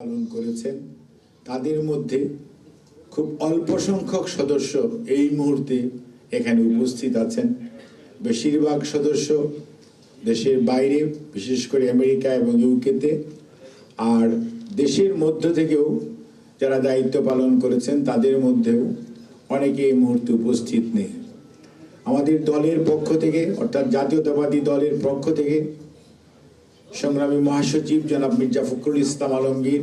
পালন করেছেন। তাদের মধ্যে খুব অল্প সংখ্যক সদস্য এই মুহূর্তে এখানে উপস্থিত আছেন। বেশিরভাগ সদস্য দেশের বাইরে, বিশেষ করে আমেরিকা এবং ইউকেতে, আর দেশের মধ্য থেকেও যারা দায়িত্ব পালন করেছেন তাদের মধ্যেও অনেকে এই মুহূর্তে উপস্থিত নেই। আমাদের দলের পক্ষ থেকে, অর্থাৎ জাতীয়তাবাদী দলের পক্ষ থেকে সংগ্রামী মহাসচিব জনাব মির্জা ফখরুল ইসলাম আলমগীর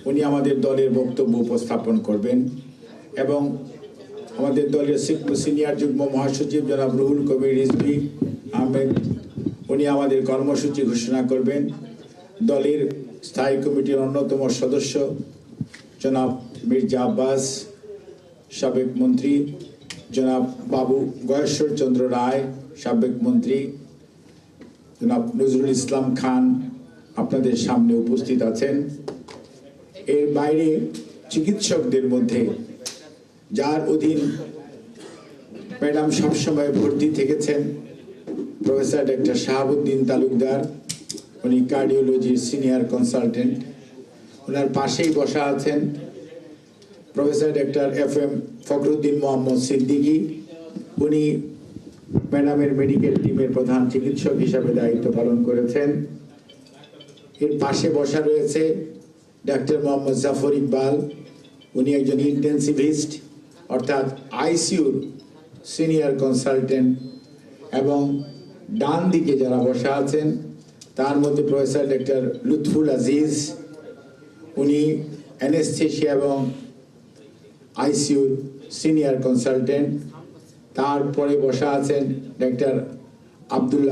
উনি আমাদের দলের বক্তব্য উপস্থাপন করবেন এবং আমাদের দলের সিনিয়র যুগ্ম মহাসচিব জনাব রুহুল কবির রিজভী আহমেদ উনি আমাদের কর্মসূচি ঘোষণা করবেন। দলের স্থায়ী কমিটির অন্যতম সদস্য জনাব মির্জা আব্বাস, সাবেক মন্ত্রী জনাব বাবু গয়েশ্বর চন্দ্র রায়, সাবেক মন্ত্রী জনাব নজরুল ইসলাম খান আপনাদের সামনে উপস্থিত আছেন। এর বাইরে চিকিৎসকদের মধ্যে যার অধীন ম্যাডাম সবসময় ভর্তি থেকেছেন, প্রফেসর ডক্টর শাহাবুদ্দিন তালুকদার, উনি কার্ডিওলজির সিনিয়র কনসালটেন্ট। ওনার পাশেই বসা আছেন professor doctor FM Fakhruddin Mohammad Siddiqui, উনি ম্যাডামের মেডিকেল টিমের প্রধান চিকিৎসক হিসাবে দায়িত্ব পালন করেছেন। এর পাশে বসা রয়েছে ডাক্তার মোহাম্মদ জাফর ইকবাল, উনি একজন ইন্টেন্সিভিস্ট অর্থাৎ আইসিইউর সিনিয়র কনসালটেন্ট। এবং ডান দিকে যারা বসা আছেন তার মধ্যে প্রফেসর ডক্টর লুৎফুল আজিজ, উনি অ্যানেস্থেশিয়া এবং আইসিইউর সিনিয়র কনসালটেন্ট। তারপরে বসা আছেন ডক্টর আব্দুল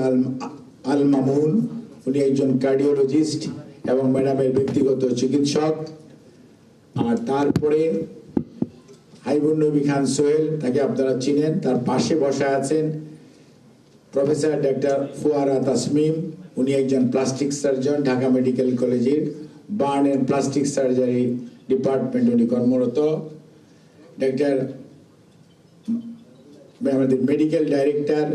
আল মামুন, উনি একজন কার্ডিওলজিস্ট এবং ম্যাডামের ব্যক্তিগত চিকিৎসক। আর তারপরে হাইবুন নবী খান সোহেল, তাকে আপনারা চিনেন, তার পাশে বসা আছেন প্রফেসর ডক্টর ফুয়ারা তাসমিম, উনি একজন প্লাস্টিক সার্জন, ঢাকা মেডিকেল কলেজের burn and plastic surgery department উনি কর্মরত। ডক্টর আমাদের মেডিকেল ডাইরেক্টর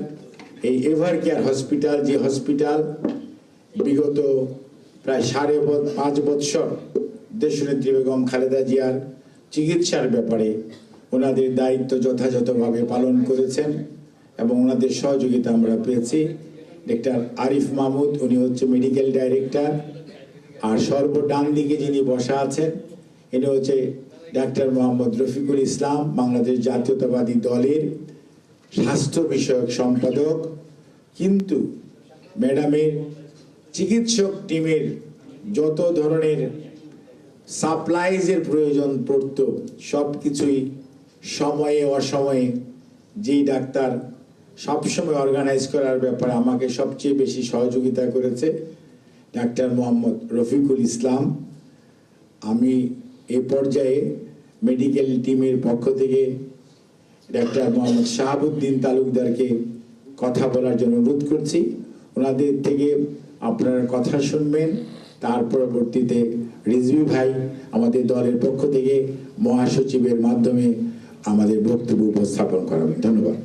এই এভার কেয়ার হসপিটাল, যে হসপিটাল বিগত প্রায় 5.5 বৎসর দেশনেত্রী বেগম খালেদা জিয়ার চিকিৎসার ব্যাপারে ওনাদের দায়িত্ব যথাযথভাবে পালন করেছেন এবং ওনাদের সহযোগিতা আমরা পেয়েছি। ডক্টর আরিফ মাহমুদ, উনি হচ্ছে মেডিকেল ডাইরেক্টর। আর সর্বডান দিকে যিনি বসা আছেন ইনি হচ্ছে ডাক্তার মোহাম্মদ রফিকুল ইসলাম, বাংলাদেশ জাতীয়তাবাদী দলের স্বাস্থ্য বিষয়ক সম্পাদক। কিন্তু ম্যাডামের চিকিৎসক টিমের যত ধরনের সাপ্লাইজের প্রয়োজন পড়ত সব কিছুই সময়ে অসময়ে যেই ডাক্তার সবসময় অর্গানাইজ করার ব্যাপারে আমাকে সবচেয়ে বেশি সহযোগিতা করেছে ডাক্তার মোহাম্মদ রফিকুল ইসলাম। আমি এ পর্যায়ে মেডিকেল টিমের পক্ষ থেকে ডাক্তার মোহাম্মদ শাহাবুদ্দিন তালুকদারকে কথা বলার জন্য অনুরোধ করছি। ওনাদের থেকে আপনারা কথা শুনবেন, তার পরবর্তীতে রিজভী ভাই আমাদের দলের পক্ষ থেকে মহাসচিবের মাধ্যমে আমাদের বক্তব্য উপস্থাপন করাবেন। ধন্যবাদ।